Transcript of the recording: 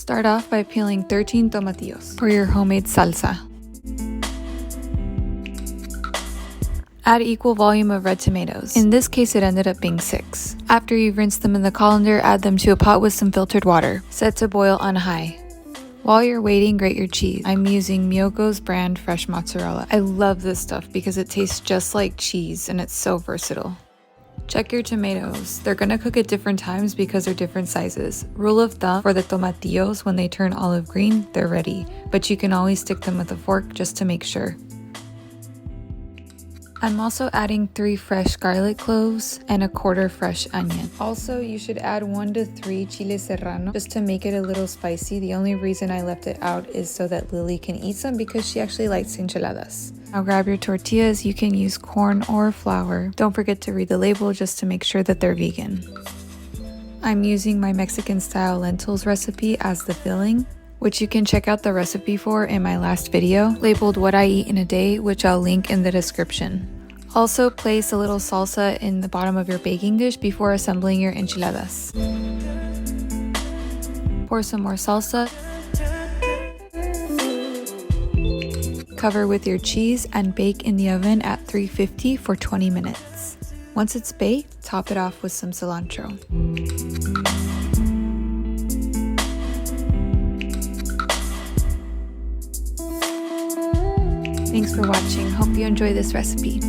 Start off by peeling 13 tomatillos for your homemade salsa. Add equal volume of red tomatoes. In this case, it ended up being 6. After you've rinsed them in the colander, add them to a pot with some filtered water. Set to boil on high. While you're waiting, grate your cheese. I'm using Miyoko's brand fresh mozzarella. I love this stuff because it tastes just like cheese and it's so versatile. Check your tomatoes. They're gonna cook at different times because they're different sizes. Rule of thumb for the tomatillos, when they turn olive green, they're ready, but you can always stick them with a fork just to make sure. I'm also adding 3 fresh garlic cloves and a quarter fresh onion. Also, you should add 1 to 3 chile Serrano just to make it a little spicy. The only reason I left it out is so that Lily can eat some because she actually likes enchiladas. Now grab your tortillas. You can use corn or flour. Don't forget to read the label just to make sure that they're vegan. I'm using my Mexican style lentils recipe as the filling, which you can check out the recipe for in my last video, labeled What I Eat in a Day, which I'll link in the description. Also, place a little salsa in the bottom of your baking dish before assembling your enchiladas. Pour some more salsa. Cover with your cheese and bake in the oven at 350 for 20 minutes. Once it's baked, top it off with some cilantro. Thanks for watching. Hope you enjoy this recipe.